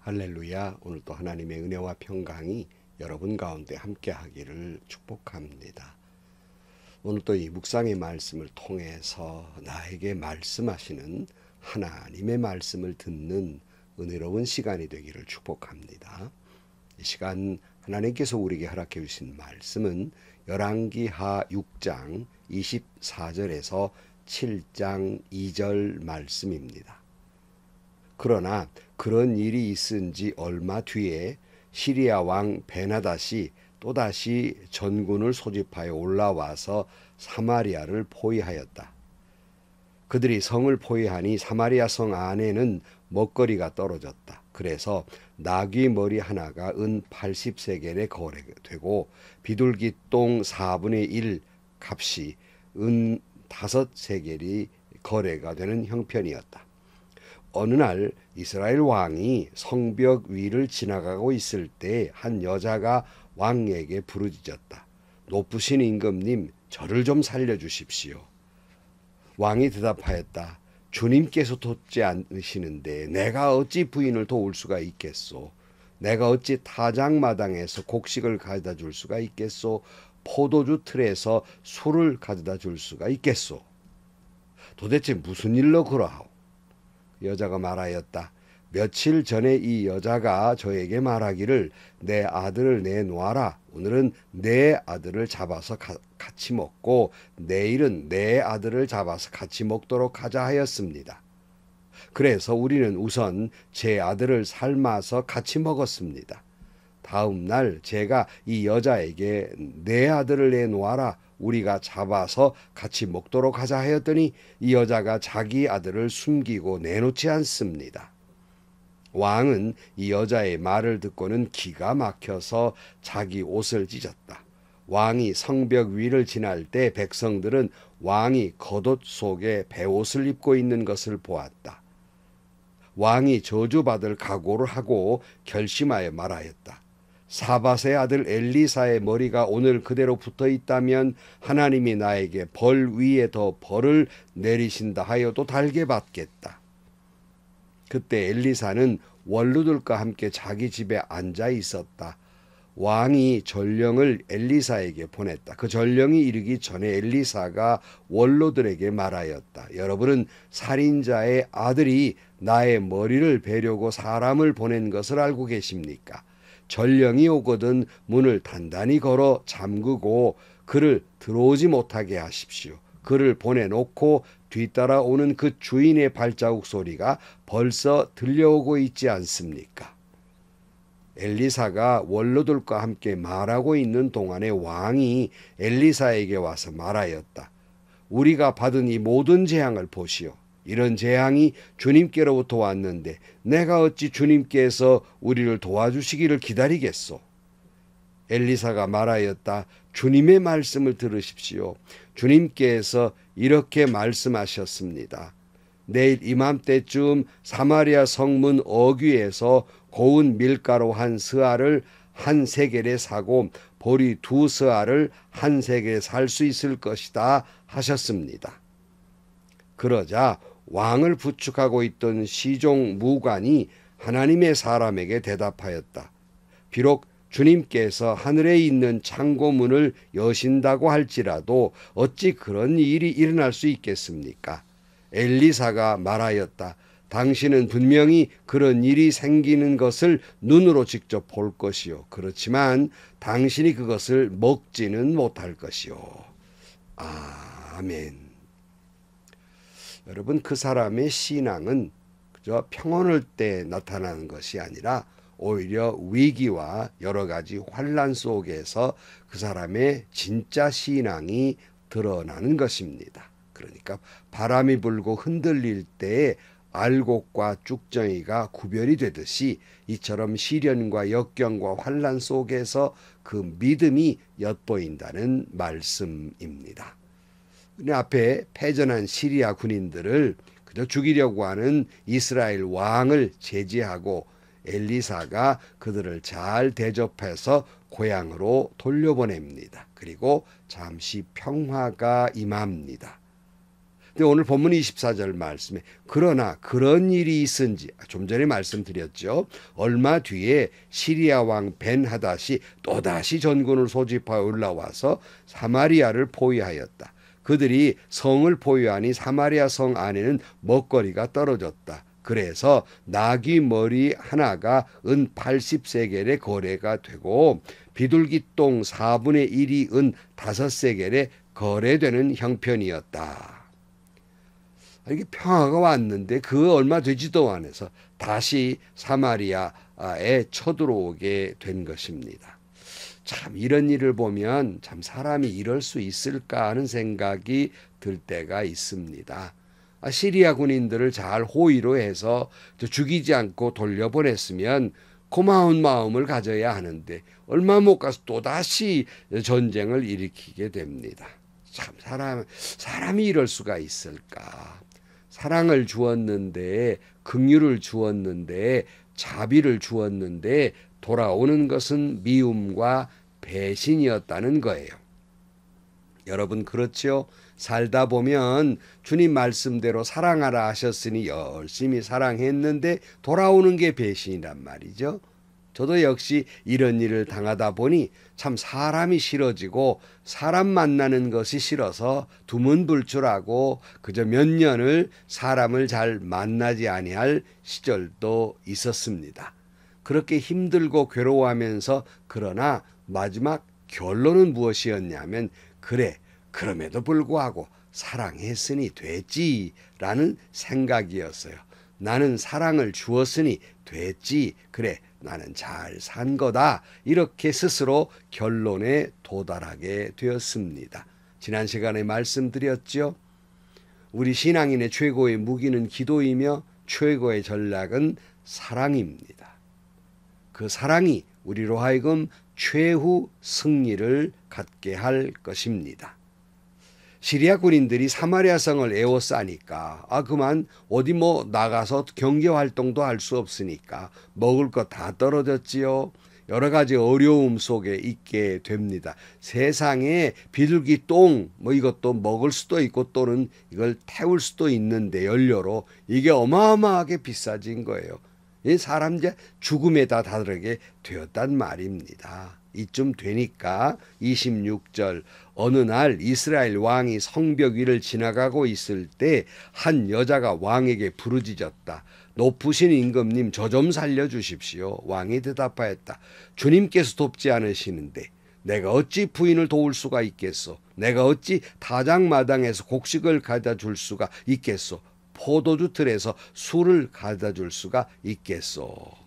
할렐루야. 오늘도 하나님의 은혜와 평강이 여러분 가운데 함께 하기를 축복합니다. 오늘도 이 묵상의 말씀을 통해서 나에게 말씀하시는 하나님의 말씀을 듣는 은혜로운 시간이 되기를 축복합니다. 이 시간 하나님께서 우리에게 허락해 주신 말씀은 열왕기하 6장 24절에서 7장 2절 말씀입니다. 그러나 그런 일이 있은 지 얼마 뒤에 시리아 왕 베나닷이 또다시 전군을 소집하여 올라와서 사마리아를 포위하였다. 그들이 성을 포위하니 사마리아 성 안에는 먹거리가 떨어졌다. 그래서 나귀 머리 하나가 은 80세겔에 거래되고 비둘기 똥 4분의 1 값이 은 5세겔이 거래가 되는 형편이었다. 어느 날 이스라엘 왕이 성벽 위를 지나가고 있을 때 한 여자가 왕에게 부르짖었다. 높으신 임금님, 저를 좀 살려주십시오. 왕이 대답하였다. 주님께서 돕지 않으시는데 내가 어찌 부인을 도울 수가 있겠소. 내가 어찌 타작마당에서 곡식을 가져다 줄 수가 있겠소. 포도주 틀에서 술을 가져다 줄 수가 있겠소. 도대체 무슨 일로 그러하오. 여자가 말하였다. 며칠 전에 이 여자가 저에게 말하기를 내 아들을 내놓아라. 오늘은 내 아들을 잡아서 같이 먹고 내일은 내 아들을 잡아서 같이 먹도록 하자 하였습니다. 그래서 우리는 우선 제 아들을 삶아서 같이 먹었습니다. 다음 날 제가 이 여자에게 내 아들을 내놓아라. 우리가 잡아서 같이 먹도록 하자 하였더니 이 여자가 자기 아들을 숨기고 내놓지 않습니다. 왕은 이 여자의 말을 듣고는 기가 막혀서 자기 옷을 찢었다. 왕이 성벽 위를 지날 때 백성들은 왕이 겉옷 속에 베옷을 입고 있는 것을 보았다. 왕이 저주받을 각오를 하고 결심하여 말하였다. 사밧의 아들 엘리사의 머리가 오늘 그대로 붙어 있다면 하나님이 나에게 벌 위에 더 벌을 내리신다 하여도 달게 받겠다. 그때 엘리사는 원로들과 함께 자기 집에 앉아 있었다. 왕이 전령을 엘리사에게 보냈다. 그 전령이 이르기 전에 엘리사가 원로들에게 말하였다. 여러분은 살인자의 아들이 나의 머리를 베려고 사람을 보낸 것을 알고 계십니까? 전령이 오거든 문을 단단히 걸어 잠그고 그를 들어오지 못하게 하십시오. 그를 보내놓고 뒤따라 오는 그 주인의 발자국 소리가 벌써 들려오고 있지 않습니까? 엘리사가 원로들과 함께 말하고 있는 동안에 왕이 엘리사에게 와서 말하였다. 우리가 받은 이 모든 재앙을 보시오. 이런 재앙이 주님께로부터 왔는데 내가 어찌 주님께서 우리를 도와주시기를 기다리겠소. 엘리사가 말하였다. 주님의 말씀을 들으십시오. 주님께서 이렇게 말씀하셨습니다. 내일 이맘때쯤 사마리아 성문 어귀에서 고운 밀가루 한 스아를 한 세겔에 사고 보리 2스아를 한 세겔에 살 수 있을 것이다 하셨습니다. 그러자 왕을 부축하고 있던 시종 무관이 하나님의 사람에게 대답하였다. 비록 주님께서 하늘에 있는 창고문을 여신다고 할지라도 어찌 그런 일이 일어날 수 있겠습니까? 엘리사가 말하였다. 당신은 분명히 그런 일이 생기는 것을 눈으로 직접 볼 것이요. 그렇지만 당신이 그것을 먹지는 못할 것이요. 아멘. 여러분, 그 사람의 신앙은 그저 평온할 때 나타나는 것이 아니라 오히려 위기와 여러 가지 환난 속에서 그 사람의 진짜 신앙이 드러나는 것입니다. 그러니까 바람이 불고 흔들릴 때에 알곡과 쭉정이가 구별이 되듯이 이처럼 시련과 역경과 환난 속에서 그 믿음이 엿보인다는 말씀입니다. 앞에 패전한 시리아 군인들을 그저 죽이려고 하는 이스라엘 왕을 제지하고 엘리사가 그들을 잘 대접해서 고향으로 돌려보냅니다. 그리고 잠시 평화가 임합니다. 근데 오늘 본문 24절 말씀에 그러나 그런 일이 있은지 좀 전에 말씀드렸죠. 얼마 뒤에 시리아 왕 벤하닷이 또다시 전군을 소집하여 올라와서 사마리아를 포위하였다. 그들이 성을 포위하니 사마리아 성 안에는 먹거리가 떨어졌다. 그래서 나귀 머리 하나가 은 80세겔에 거래가 되고 비둘기똥 4분의 1이 은 5세겔에 거래되는 형편이었다. 이게 평화가 왔는데 그 얼마 되지도 않아서 다시 사마리아에 쳐들어오게 된 것입니다. 참 이런 일을 보면 참 사람이 이럴 수 있을까 하는 생각이 들 때가 있습니다. 시리아 군인들을 잘 호위로 해서 죽이지 않고 돌려보냈으면 고마운 마음을 가져야 하는데 얼마 못 가서 또다시 전쟁을 일으키게 됩니다. 참 사람이 이럴 수가 있을까? 사랑을 주었는데, 긍휼을 주었는데, 자비를 주었는데 돌아오는 것은 미움과 배신이었다는 거예요. 여러분 그렇죠? 살다 보면 주님 말씀대로 사랑하라 하셨으니 열심히 사랑했는데 돌아오는 게 배신이란 말이죠. 저도 역시 이런 일을 당하다 보니 참 사람이 싫어지고 사람 만나는 것이 싫어서 두문불출하고 그저 몇 년을 사람을 잘 만나지 아니할 시절도 있었습니다. 그렇게 힘들고 괴로워하면서 그러나 마지막 결론은 무엇이었냐면 그래 그럼에도 불구하고 사랑했으니 됐지라는 생각이었어요. 나는 사랑을 주었으니 됐지. 그래 나는 잘 산 거다. 이렇게 스스로 결론에 도달하게 되었습니다. 지난 시간에 말씀드렸죠. 우리 신앙인의 최고의 무기는 기도이며 최고의 전략은 사랑입니다. 그 사랑이 우리로 하여금 최후 승리를 갖게 할 것입니다. 시리아 군인들이 사마리아 성을 에워싸니까 그만 어디 나가서 경제 활동도 할 수 없으니까 먹을 거 다 떨어졌지요. 여러 가지 어려움 속에 있게 됩니다. 세상에 비둘기 똥 이것도 먹을 수도 있고 또는 이걸 태울 수도 있는데 연료로 이게 어마어마하게 비싸진 거예요. 이 사람 이제 죽음에 다 다르게 되었단 말입니다. 이쯤 되니까 26절 어느 날 이스라엘 왕이 성벽 위를 지나가고 있을 때 한 여자가 왕에게 부르짖었다. 높으신 임금님 저 좀 살려주십시오. 왕이 대답하였다. 주님께서 돕지 않으시는데 내가 어찌 부인을 도울 수가 있겠소. 내가 어찌 다장마당에서 곡식을 가져다 줄 수가 있겠소. 포도주 틀에서 술을 가져다 줄 수가 있겠소.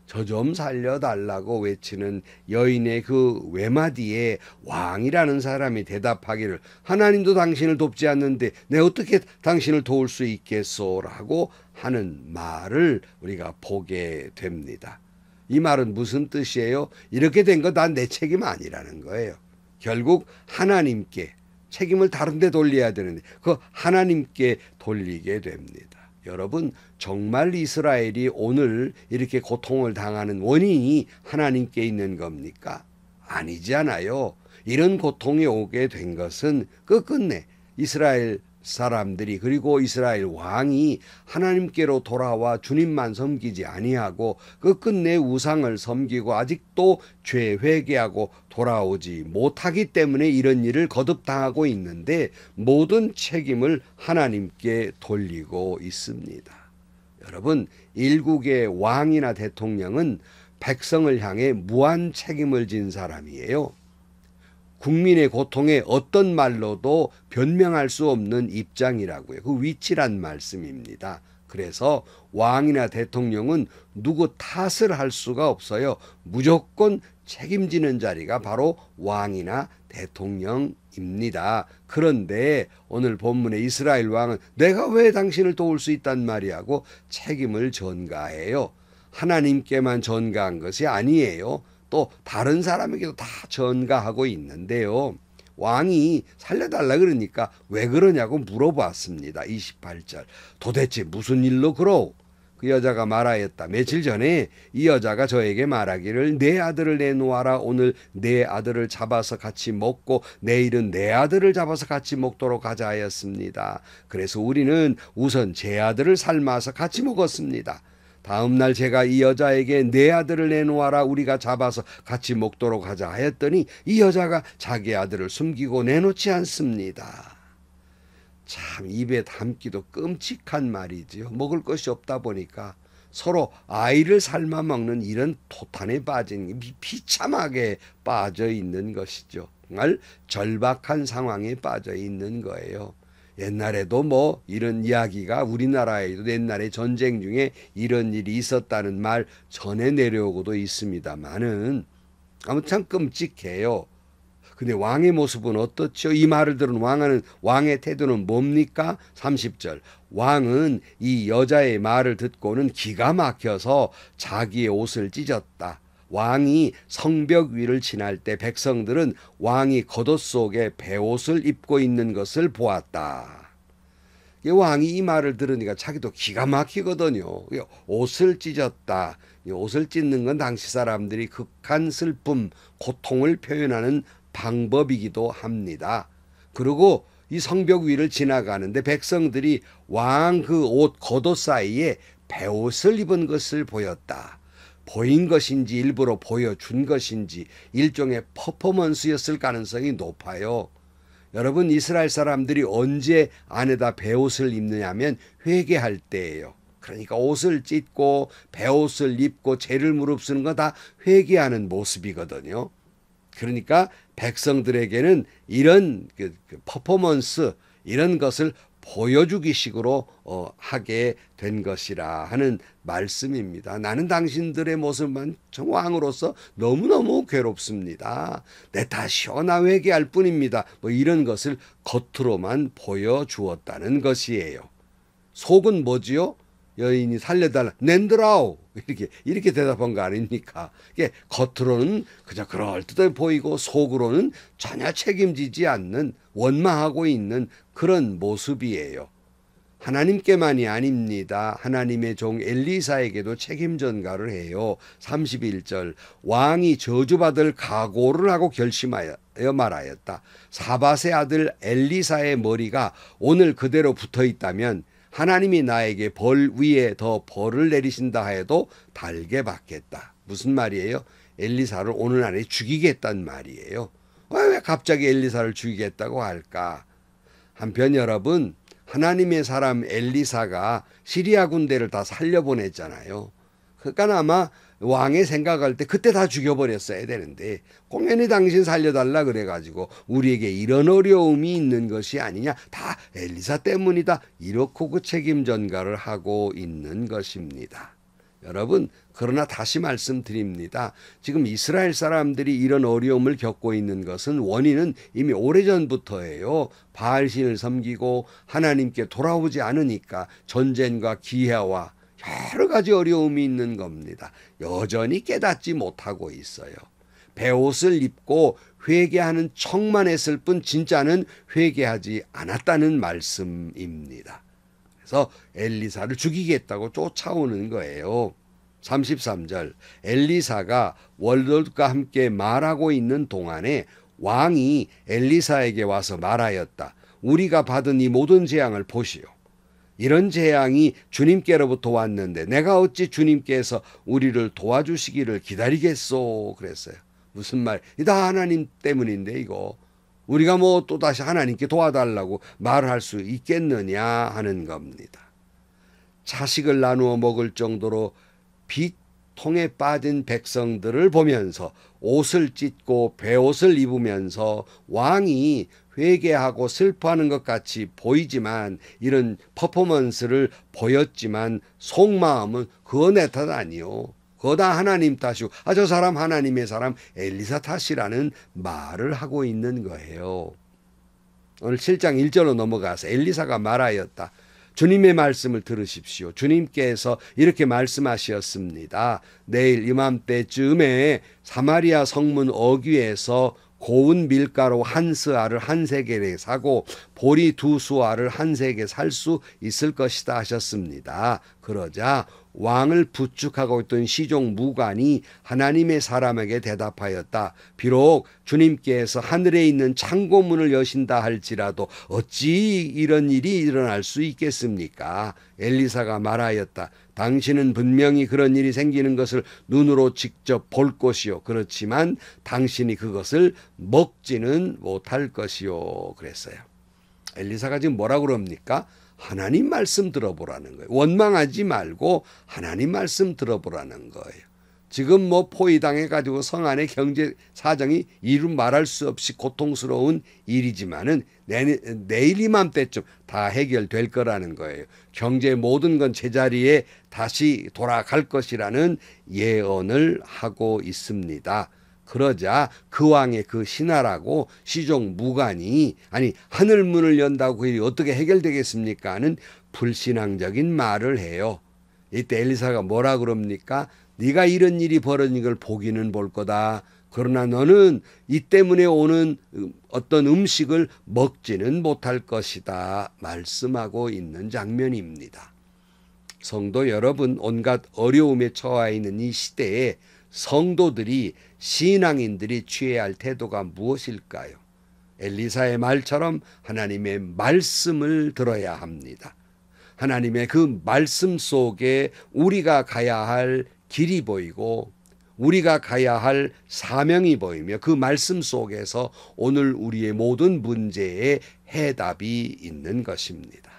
저 좀 살려달라고 외치는 여인의 그 외마디에 왕이라는 사람이 대답하기를 하나님도 당신을 돕지 않는데 내가 어떻게 당신을 도울 수 있겠소라고 하는 말을 우리가 보게 됩니다. 이 말은 무슨 뜻이에요? 이렇게 된 거 다 내 책임 아니라는 거예요. 결국 하나님께 책임을 다른 데 돌려야 되는데 그 하나님께 돌리게 됩니다. 여러분 정말 이스라엘이 오늘 이렇게 고통을 당하는 원인이 하나님께 있는 겁니까? 아니잖아요. 이런 고통이 오게 된 것은 끝끝내 이스라엘 사람들이 그리고 이스라엘 왕이 하나님께로 돌아와 주님만 섬기지 아니하고 끝끝내 우상을 섬기고 아직도 죄 회개하고 돌아오지 못하기 때문에 이런 일을 거듭당하고 있는데 모든 책임을 하나님께 돌리고 있습니다. 여러분 일국의 왕이나 대통령은 백성을 향해 무한 책임을 진 사람이에요. 국민의 고통에 어떤 말로도 변명할 수 없는 입장이라고요. 그 위치란 말씀입니다. 그래서 왕이나 대통령은 누구 탓을 할 수가 없어요. 무조건 책임지는 자리가 바로 왕이나 대통령입니다. 그런데 오늘 본문의 이스라엘 왕은 내가 왜 당신을 도울 수 있단 말이야고 책임을 전가해요. 하나님께만 전가한 것이 아니에요. 또 다른 사람에게도 다 전가하고 있는데요. 왕이 살려달라 그러니까 왜 그러냐고 물어봤습니다. 28절 도대체 무슨 일로 그러오? 그 여자가 말하였다. 며칠 전에 이 여자가 저에게 말하기를 내 아들을 내놓아라. 오늘 내 아들을 잡아서 같이 먹고 내일은 내 아들을 잡아서 같이 먹도록 하자 하였습니다. 그래서 우리는 우선 제 아들을 삶아서 같이 먹었습니다. 다음 날 제가 이 여자에게 내 아들을 내놓아라. 우리가 잡아서 같이 먹도록 하자 하였더니 이 여자가 자기 아들을 숨기고 내놓지 않습니다. 참 입에 담기도 끔찍한 말이지요. 먹을 것이 없다 보니까 서로 아이를 삶아 먹는 이런 토탄에 빠진 비참하게 빠져 있는 것이죠. 정말 절박한 상황에 빠져 있는 거예요. 옛날에도 뭐 이런 이야기가 우리나라에도 옛날에 전쟁 중에 이런 일이 있었다는 말 전해 내려오고도 있습니다만은 아무튼 참 끔찍해요. 근데 왕의 모습은 어떻죠? 이 말을 들은 왕의 태도는 뭡니까? 30절. 왕은 이 여자의 말을 듣고는 기가 막혀서 자기의 옷을 찢었다. 왕이 성벽 위를 지날 때 백성들은 왕이 겉옷 속에 베옷을 입고 있는 것을 보았다. 왕이 이 말을 들으니까 자기도 기가 막히거든요. 옷을 찢었다. 옷을 찢는 건 당시 사람들이 극한 슬픔, 고통을 표현하는 방법이기도 합니다. 그리고 이 성벽 위를 지나가는데 백성들이 왕 그 옷 겉옷 사이에 베옷을 입은 것을 보였다. 보인 것인지 일부러 보여준 것인지 일종의 퍼포먼스였을 가능성이 높아요. 여러분, 이스라엘 사람들이 언제 안에다 베옷을 입느냐면 회개할 때예요. 그러니까 옷을 찢고 베옷을 입고 죄를 무릅쓰는 거 다 회개하는 모습이거든요. 그러니까 백성들에게는 이런 퍼포먼스 이런 것을 보여주기 식으로 하게 된 것이라 하는 말씀입니다. 나는 당신들의 모습만 왕으로서 너무너무 괴롭습니다. 내 탓이요 나 회개할 뿐입니다. 뭐 이런 것을 겉으로만 보여주었다는 것이에요. 속은 뭐지요? 여인이 살려달라 낸드라우 이렇게 대답한 거 아닙니까? 이게 겉으로는 그저 그럴듯해 보이고 속으로는 전혀 책임지지 않는 원망하고 있는 그런 모습이에요. 하나님께만이 아닙니다. 하나님의 종 엘리사에게도 책임 전가를 해요. 31절 왕이 저주받을 각오를 하고 결심하여 말하였다. 사밧의 아들 엘리사의 머리가 오늘 그대로 붙어 있다면 하나님이 나에게 벌 위에 더 벌을 내리신다 해도 달게 받겠다. 무슨 말이에요? 엘리사를 오늘 안에 죽이겠다는 말이에요. 왜 갑자기 엘리사를 죽이겠다고 할까? 한편 여러분, 하나님의 사람 엘리사가 시리아 군대를 다 살려보냈잖아요. 그러니까 아마 왕의 생각할 때 그때 다 죽여버렸어야 되는데 공연히 당신 살려달라 그래가지고 우리에게 이런 어려움이 있는 것이 아니냐, 다 엘리사 때문이다, 이렇게 그 책임 전가를 하고 있는 것입니다. 여러분, 그러나 다시 말씀드립니다. 지금 이스라엘 사람들이 이런 어려움을 겪고 있는 것은 원인은 이미 오래전부터예요. 바알신을 섬기고 하나님께 돌아오지 않으니까 전쟁과 기해와 여러 가지 어려움이 있는 겁니다. 여전히 깨닫지 못하고 있어요. 베옷을 입고 회개하는 척만 했을 뿐 진짜는 회개하지 않았다는 말씀입니다. 그래서 엘리사를 죽이겠다고 쫓아오는 거예요. 33절 엘리사가 원롯과 함께 말하고 있는 동안에 왕이 엘리사에게 와서 말하였다. 우리가 받은 이 모든 재앙을 보시오. 이런 재앙이 주님께로부터 왔는데 내가 어찌 주님께서 우리를 도와주시기를 기다리겠소 그랬어요. 무슨 말? 다 하나님 때문인데 이거 우리가 뭐 또다시 하나님께 도와달라고 말할 수 있겠느냐 하는 겁니다. 자식을 나누어 먹을 정도로 비통에 빠진 백성들을 보면서 옷을 찢고 베옷을 입으면서 왕이 회개하고 슬퍼하는 것 같이 보이지만 이런 퍼포먼스를 보였지만 속마음은 그거 내 탓 아니요. 그거 다 하나님 탓이고 저 사람 하나님의 사람 엘리사 탓이라는 말을 하고 있는 거예요. 오늘 7장 1절로 넘어가서 엘리사가 말하였다. 주님의 말씀을 들으십시오. 주님께서 이렇게 말씀하셨습니다. 내일 이맘때쯤에 사마리아 성문 어귀에서 고운 밀가루 한 스아를 한 세겔에 사고 보리 두 수아를 한 세겔 살 수 있을 것이다 하셨습니다. 그러자 왕을 부축하고 있던 시종 무관이 하나님의 사람에게 대답하였다. 비록 주님께서 하늘에 있는 창고문을 여신다 할지라도 어찌 이런 일이 일어날 수 있겠습니까? 엘리사가 말하였다. 당신은 분명히 그런 일이 생기는 것을 눈으로 직접 볼 것이요. 그렇지만 당신이 그것을 먹지는 못할 것이요. 그랬어요. 엘리사가 지금 뭐라고 그럽니까? 하나님 말씀 들어보라는 거예요. 원망하지 말고 하나님 말씀 들어보라는 거예요. 지금 뭐 포위당해가지고 성 안의 경제 사정이 이루 말할 수 없이 고통스러운 일이지만은 내일 이맘때쯤 다 해결될 거라는 거예요. 경제 모든 건 제자리에 다시 돌아갈 것이라는 예언을 하고 있습니다. 그러자 그 왕의 그 신하라고 시종 무관이 아니 하늘문을 연다고 일이 어떻게 해결되겠습니까? 하는 불신앙적인 말을 해요. 이때 엘리사가 뭐라 그럽니까? 네가 이런 일이 벌어진 걸 보기는 볼 거다. 그러나 너는 이 때문에 오는 어떤 음식을 먹지는 못할 것이다. 말씀하고 있는 장면입니다. 성도 여러분, 온갖 어려움에 처해 있는 이 시대에 성도들이 신앙인들이 취해야 할 태도가 무엇일까요? 엘리사의 말처럼 하나님의 말씀을 들어야 합니다. 하나님의 그 말씀 속에 우리가 가야 할 길이 보이고 우리가 가야 할 사명이 보이며 그 말씀 속에서 오늘 우리의 모든 문제에 해답이 있는 것입니다.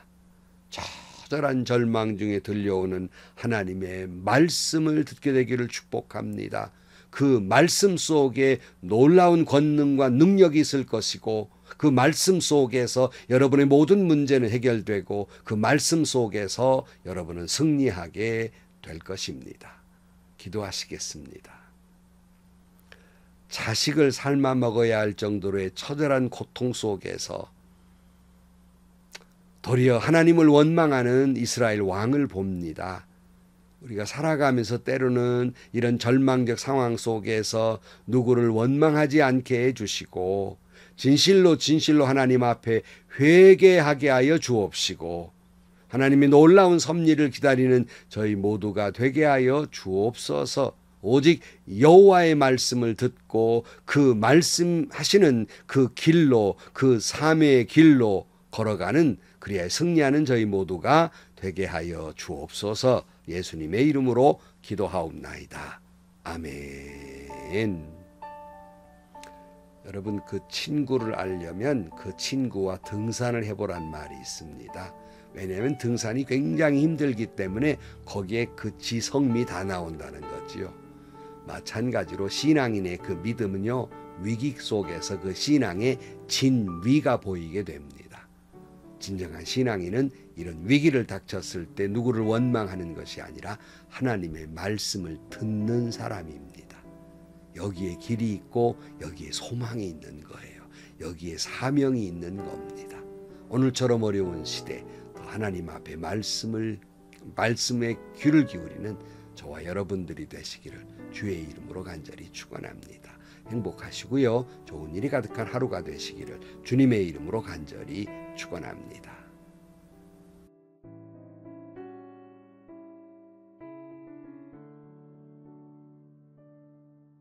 처절한 절망 중에 들려오는 하나님의 말씀을 듣게 되기를 축복합니다. 그 말씀 속에 놀라운 권능과 능력이 있을 것이고 그 말씀 속에서 여러분의 모든 문제는 해결되고 그 말씀 속에서 여러분은 승리하게 될 것입니다. 기도하시겠습니다. 자식을 삶아 먹어야 할 정도로의 처절한 고통 속에서 도리어 하나님을 원망하는 이스라엘 왕을 봅니다. 우리가 살아가면서 때로는 이런 절망적 상황 속에서 누구를 원망하지 않게 해주시고 진실로 하나님 앞에 회개하게 하여 주옵시고 하나님의 놀라운 섭리를 기다리는 저희 모두가 되게 하여 주옵소서. 오직 여호와의 말씀을 듣고 그 말씀하시는 그 길로 그 삶의 길로 걸어가는 그리하여 승리하는 저희 모두가 되게 하여 주옵소서. 예수님의 이름으로 기도하옵나이다. 아멘. 여러분, 그 친구를 알려면 그 친구와 등산을 해보란 말이 있습니다. 왜냐하면 등산이 굉장히 힘들기 때문에 거기에 그 지성미 다 나온다는 거지요. 마찬가지로 신앙인의 그 믿음은요, 위기 속에서 그 신앙의 진위가 보이게 됩니다. 진정한 신앙인은 이런 위기를 닥쳤을 때 누구를 원망하는 것이 아니라 하나님의 말씀을 듣는 사람입니다. 여기에 길이 있고 여기에 소망이 있는 거예요. 여기에 사명이 있는 겁니다. 오늘처럼 어려운 시대 하나님 앞에 말씀에 귀를 기울이는 저와 여러분들이 되시기를 주의 이름으로 간절히 축원합니다. 행복하시고요. 좋은 일이 가득한 하루가 되시기를 주님의 이름으로 간절히 축원합니다.